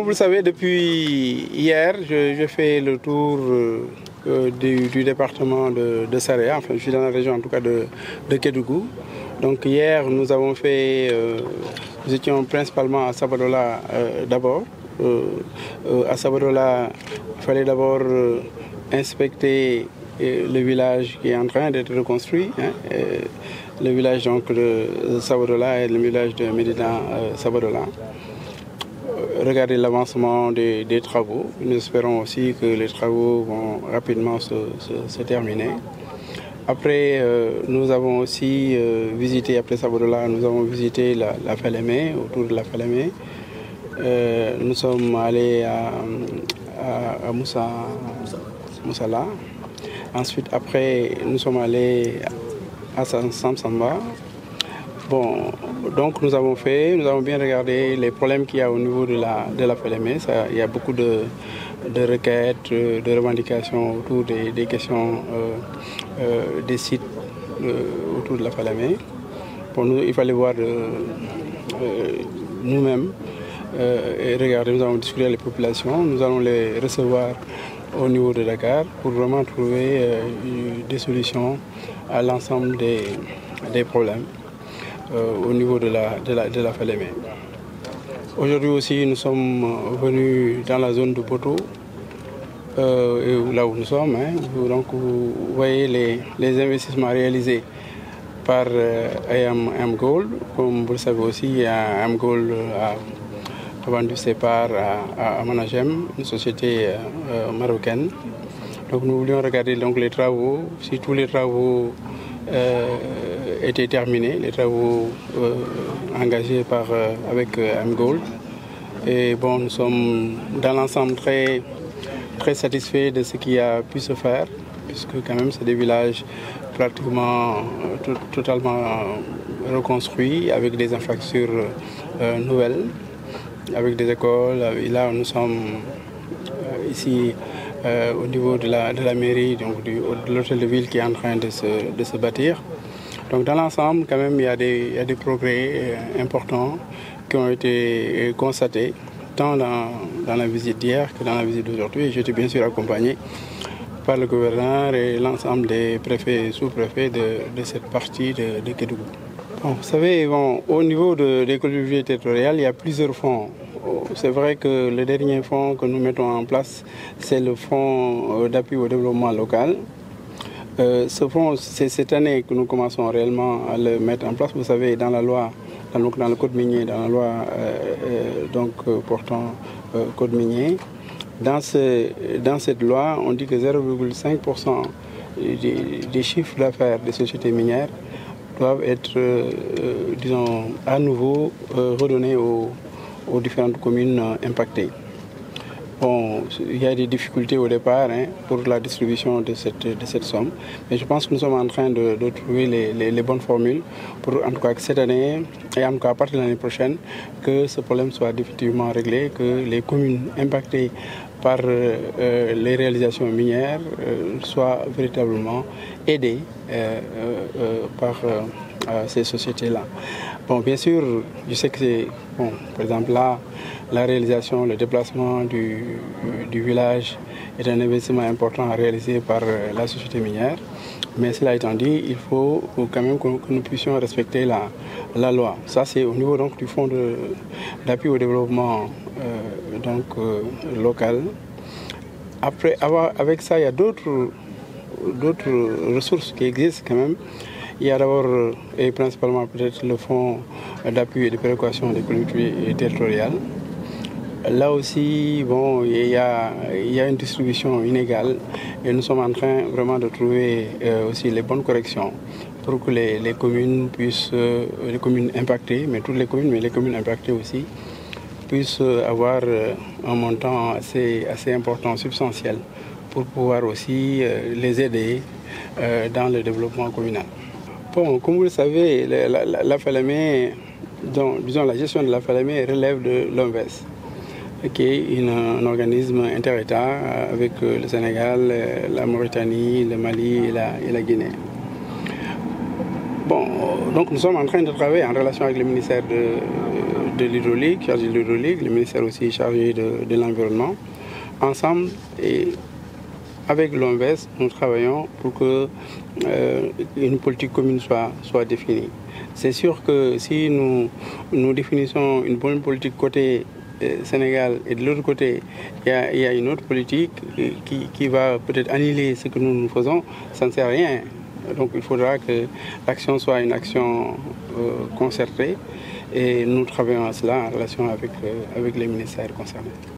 Comme vous le savez, depuis hier, je fais le tour du département de Saraya. Enfin, je suis dans la région en tout cas de Kédougou. Donc hier, nous étions principalement à Sabadola d'abord. À Sabadola, il fallait d'abord inspecter le village qui est en train d'être reconstruit. Le village donc, de Sabadola et le village de Médina Sabadola. Regarder l'avancement des travaux. Nous espérons aussi que les travaux vont rapidement se terminer. Après, nous avons aussi visité, après Sabadola, nous avons visité la Falémé, autour de la Falémé. Nous sommes allés à Moussala. Ensuite, après, nous sommes allés à Samsamba. Bon, donc nous avons bien regardé les problèmes qu'il y a au niveau de la Falémé. Il y a beaucoup de requêtes, de revendications autour des questions des sites autour de la Falémé. Pour nous, il fallait voir nous-mêmes et regarder. Nous avons discuté avec les populations. Nous allons les recevoir au niveau de Dakar pour vraiment trouver des solutions à l'ensemble des problèmes au niveau de la Falémé. Aujourd'hui aussi, nous sommes venus dans la zone de Boto, là où nous sommes. Donc, vous voyez les investissements réalisés par AM Gold. Comme vous le savez aussi, AM Gold a vendu ses parts à Managem, une société marocaine. Donc nous voulions regarder donc, les travaux, si tous les travaux étaient terminés, les travaux engagés avec AM Gold. Et bon, nous sommes dans l'ensemble très satisfaits de ce qui a pu se faire, puisque quand même c'est des villages pratiquement totalement reconstruits avec des infrastructures nouvelles, avec des écoles. Là, nous sommes ici au niveau de la mairie, donc de l'hôtel de ville qui est en train de se bâtir. Donc dans l'ensemble, quand même, il y a des progrès importants qui ont été constatés, tant dans la visite d'hier que dans la visite d'aujourd'hui. J'étais bien sûr accompagné par le gouverneur et l'ensemble des préfets et sous-préfets de cette partie de Kédougou. Bon, vous savez, au niveau des collectivités territoriales, il y a plusieurs fonds. C'est vrai que le dernier fonds que nous mettons en place, c'est le fonds d'appui au développement local. Ce fonds, c'est cette année que nous commençons réellement à le mettre en place. Vous savez, dans la loi, dans le code minier, dans la loi portant code minier, dans cette loi, on dit que 0,5% des chiffres d'affaires des sociétés minières doivent être, à nouveau redonnés aux différentes communes impactées. Bon, il y a des difficultés au départ pour la distribution de cette somme, mais je pense que nous sommes en train de trouver les bonnes formules pour, en tout cas, que cette année, et en tout cas à partir de l'année prochaine, que ce problème soit définitivement réglé, que les communes impactées par les réalisations minières soient véritablement aidées par ces sociétés-là. Bon, bien sûr, je sais que c'est, par exemple là, la réalisation, le déplacement du village est un investissement important à réaliser par la société minière. Mais cela étant dit, il faut quand même que nous puissions respecter la loi. Ça, c'est au niveau donc, du fonds d'appui au développement local. Après, avec ça, il y a d'autres ressources qui existent quand même. Il y a d'abord, et principalement peut-être, le fonds d'appui et de péréquation des collectivités territoriales. Là aussi, il y a une distribution inégale et nous sommes en train vraiment de trouver aussi les bonnes corrections pour que les communes puissent, les communes impactées, mais toutes les communes, mais les communes impactées aussi, puissent avoir un montant assez important, substantiel, pour pouvoir aussi les aider dans le développement communal. Bon, comme vous le savez, la Falémé, disons la gestion de la Falémé relève de l'OMVS, qui est un organisme inter-État avec le Sénégal, la Mauritanie, le Mali et la Guinée. Bon, donc nous sommes en train de travailler en relation avec le ministère de l'hydraulique, chargé de l'hydraulique, le ministère aussi chargé de l'environnement. Ensemble, et avec l'OMVS, nous travaillons pour que une politique commune soit définie. C'est sûr que si nous définissons une bonne politique côté Sénégal et de l'autre côté, il y a une autre politique qui va peut-être annihiler ce que nous faisons, ça ne sert à rien. Donc il faudra que l'action soit une action concertée et nous travaillons à cela en relation avec les ministères concernés.